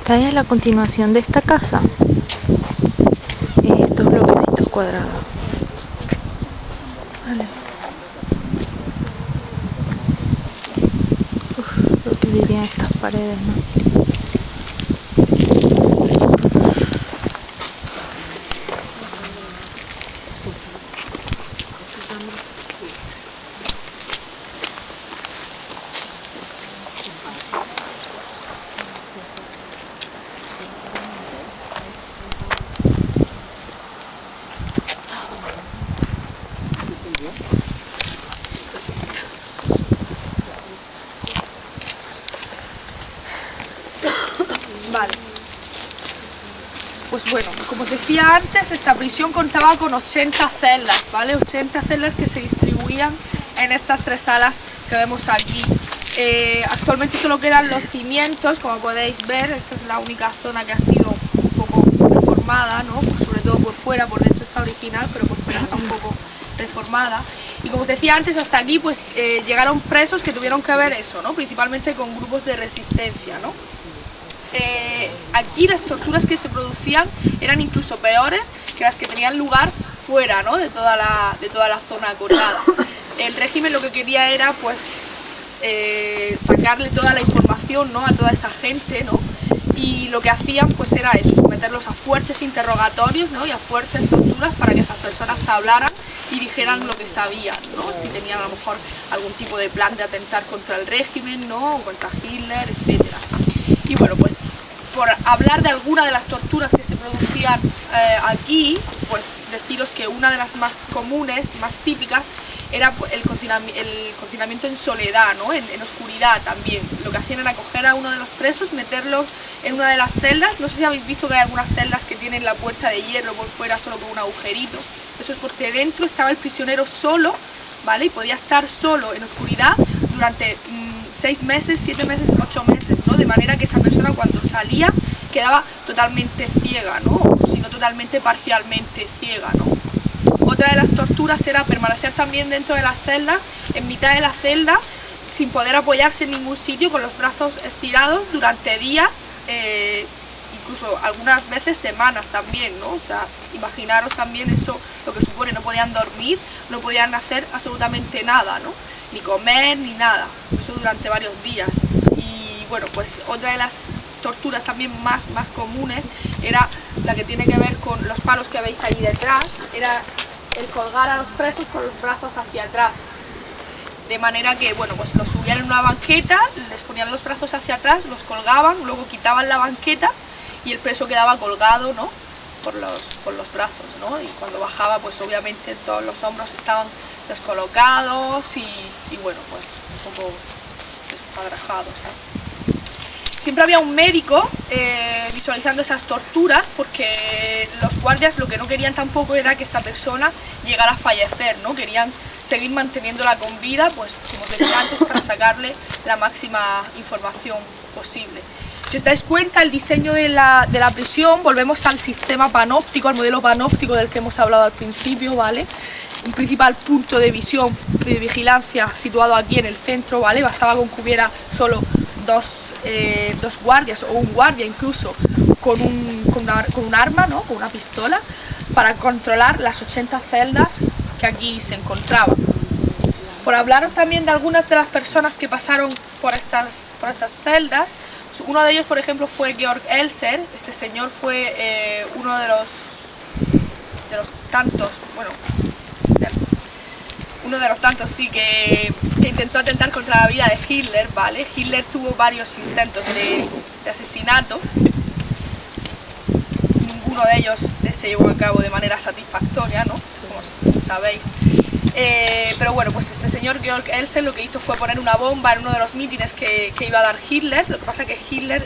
Esta es la continuación de esta casa. Estos bloquecitos cuadrados. Vale. Uf, lo que dirían estas paredes, ¿no? Vale. Pues bueno, como os decía antes, esta prisión contaba con 80 celdas, ¿vale? 80 celdas que se distribuían en estas tres salas que vemos aquí. Actualmente solo quedan los cimientos, como podéis ver. Esta es la única zona que ha sido un poco reformada, ¿no? Sobre todo por fuera, por dentro está original, pero por fuera está un poco reformada. Y como os decía antes, hasta aquí pues llegaron presos que tuvieron que ver eso, ¿no? Principalmente con grupos de resistencia, ¿no? Aquí las torturas que se producían eran incluso peores que las que tenían lugar fuera, ¿no? de toda la zona acotada. El régimen lo que quería era pues sacarle toda la información, ¿no? a toda esa gente, ¿no? Y lo que hacían pues era eso, someterlos a fuertes interrogatorios, ¿no? y a fuertes torturas para que esas personas hablaran y dijeran lo que sabían, ¿no? Si tenían a lo mejor algún tipo de plan de atentar contra el régimen, ¿no? o contra Hitler, etcétera. Y bueno, pues por hablar de alguna de las torturas que se producían aquí, pues deciros que una de las más comunes, más típicas, era el confinamiento en soledad, ¿no? en oscuridad también. Lo que hacían era coger a uno de los presos, meterlos en una de las celdas. No sé si habéis visto que hay algunas celdas que tienen la puerta de hierro por fuera solo con un agujerito. Eso es porque dentro estaba el prisionero solo, ¿vale? Y podía estar solo en oscuridad durante 6 meses, 7 meses, 8 meses, ¿no? De manera que esa persona cuando salía quedaba totalmente ciega, ¿no? O si no totalmente parcialmente ciega, ¿no? Otra de las torturas era permanecer también dentro de las celdas, en mitad de la celda, sin poder apoyarse en ningún sitio, con los brazos estirados durante días, incluso algunas veces semanas también, ¿no? O sea, imaginaros también eso, lo que supone, no podían dormir, no podían hacer absolutamente nada, ¿no? Ni comer, ni nada, eso durante varios días. Y bueno, pues otra de las torturas también más comunes era la que tiene que ver con los palos que veis ahí detrás, era el colgar a los presos con los brazos hacia atrás, de manera que, bueno, pues los subían en una banqueta, les ponían los brazos hacia atrás, los colgaban, luego quitaban la banqueta y el preso quedaba colgado, ¿no? por los brazos, ¿no? Y cuando bajaba, pues obviamente todos los hombros estaban descolocados y bueno, pues un poco despadrajados, ¿no? Siempre había un médico visualizando esas torturas, porque los guardias lo que no querían tampoco era que esa persona llegara a fallecer, ¿no? Querían seguir manteniéndola con vida, pues como os decía antes, para sacarle la máxima información posible. Si os dais cuenta, el diseño de la prisión, volvemos al sistema panóptico, al modelo panóptico del que hemos hablado al principio, ¿vale? Un principal punto de visión, de vigilancia, situado aquí en el centro, ¿vale? Bastaba con que hubiera solo dos guardias, o un guardia incluso, con un arma, ¿no? Con una pistola, para controlar las 80 celdas que aquí se encontraban. Por hablaros también de algunas de las personas que pasaron por estas celdas, uno de ellos, por ejemplo, fue Georg Elser. Este señor fue uno de los tantos, bueno, uno de los tantos, sí, que intentó atentar contra la vida de Hitler, ¿vale? Hitler tuvo varios intentos de asesinato. Ninguno de ellos se llevó a cabo de manera satisfactoria, ¿no? Como sabéis. Pero bueno, pues este señor Georg Elser lo que hizo fue poner una bomba en uno de los mítines que iba a dar Hitler. Lo que pasa es que Hitler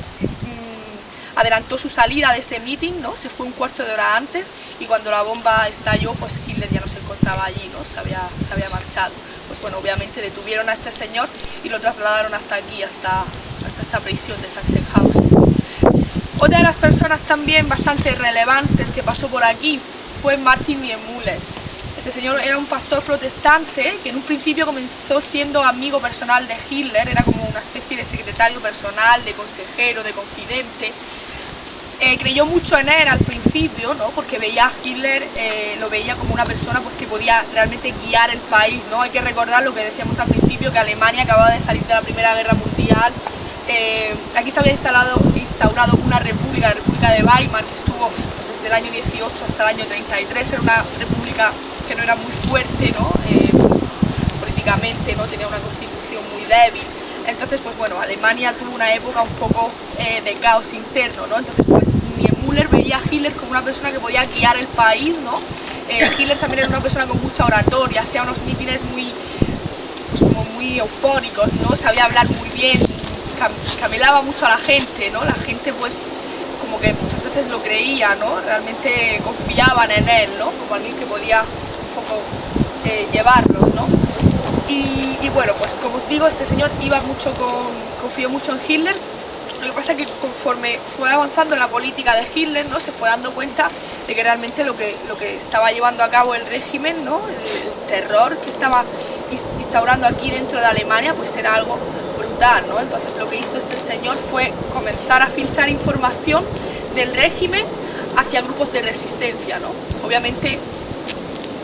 adelantó su salida de ese mitin, ¿no? Se fue un cuarto de hora antes, y cuando la bomba estalló, pues Hitler ya no se encontraba allí, ¿no? Se había marchado. Pues bueno, obviamente detuvieron a este señor y lo trasladaron hasta aquí, hasta esta prisión de Sachsenhausen. Otra de las personas también bastante relevantes que pasó por aquí fue Martin Niemöller. Este señor era un pastor protestante que en un principio comenzó siendo amigo personal de Hitler, era como una especie de secretario personal, de consejero, de confidente, creyó mucho en él al principio, ¿no? Porque veía a Hitler, lo veía como una persona pues, que podía realmente guiar el país, ¿no? Hay que recordar lo que decíamos al principio, que Alemania acababa de salir de la Primera Guerra Mundial. Aquí se había instaurado una república, la República de Weimar, que estuvo pues, desde el año 18 hasta el año 33, era una república que no era muy fuerte, ¿no? Políticamente, ¿no? Tenía una constitución muy débil. Entonces, pues bueno, Alemania tuvo una época un poco de caos interno, ¿no? Entonces, pues Niemöller veía a Hitler como una persona que podía guiar el país, ¿no? Hitler también era una persona con mucha oratoria, hacía unos mítines muy, pues, como muy eufóricos, ¿no? Sabía hablar muy bien, camelaba mucho a la gente, ¿no? La gente, pues, como que muchas veces lo creía, ¿no? Realmente confiaban en él, ¿no? Como alguien que podía un poco llevarlos, ¿no? Y bueno, pues como os digo, este señor confió mucho en Hitler. Lo que pasa es que conforme fue avanzando en la política de Hitler, ¿no? Se fue dando cuenta de que realmente lo que estaba llevando a cabo el régimen, ¿no? El terror que estaba instaurando aquí dentro de Alemania, pues era algo brutal, ¿no? Entonces lo que hizo este señor fue comenzar a filtrar información del régimen hacia grupos de resistencia, ¿no? Obviamente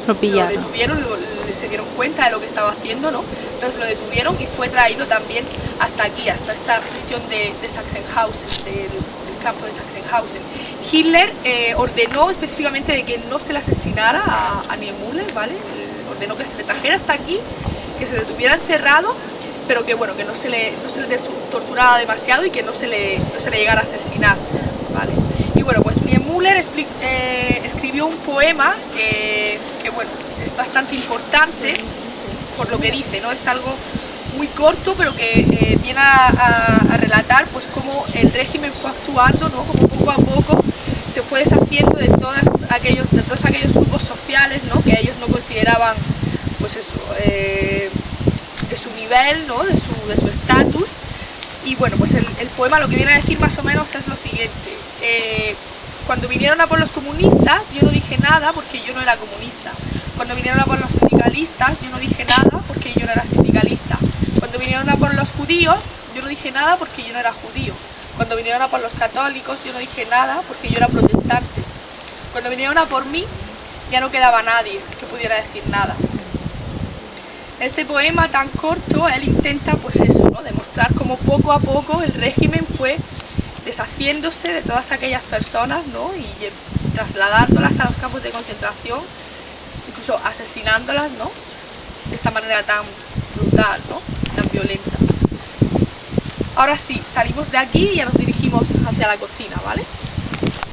lo detuvieron, se dieron cuenta de lo que estaba haciendo, ¿no? Entonces lo detuvieron y fue traído también hasta aquí, hasta esta prisión de Sachsenhausen, del campo de Sachsenhausen. Hitler ordenó específicamente de que no se le asesinara a Niemöller, ¿vale? Ordenó que se le trajera hasta aquí, que se detuviera encerrado, pero que bueno, que no se le torturara demasiado y que no se le llegara a asesinar, ¿vale? Y bueno, pues Niemöller escribió un poema que bueno, es bastante importante por lo que dice, ¿no? Es algo muy corto, pero que viene a relatar pues cómo el régimen fue actuando, ¿no? Como poco a poco se fue deshaciendo de todos aquellos grupos sociales, ¿no? Que ellos no consideraban, pues eso, de su nivel, ¿no? De su estatus. Y bueno, pues el poema lo que viene a decir más o menos es lo siguiente. Cuando vinieron a por los comunistas, yo no dije nada porque yo no era comunista. Cuando vinieron a por los sindicalistas, yo no dije nada porque yo no era sindicalista. Cuando vinieron a por los judíos, yo no dije nada porque yo no era judío. Cuando vinieron a por los católicos, yo no dije nada porque yo era protestante. Cuando vinieron a por mí, ya no quedaba nadie que pudiera decir nada. Este poema tan corto, él intenta, pues eso, ¿no? Demostrar cómo poco a poco el régimen fue deshaciéndose de todas aquellas personas, ¿no? Y trasladándolas a los campos de concentración, incluso asesinándolas, ¿no? De esta manera tan brutal, ¿no? Tan violenta. Ahora sí, salimos de aquí y ya nos dirigimos hacia la cocina, ¿vale?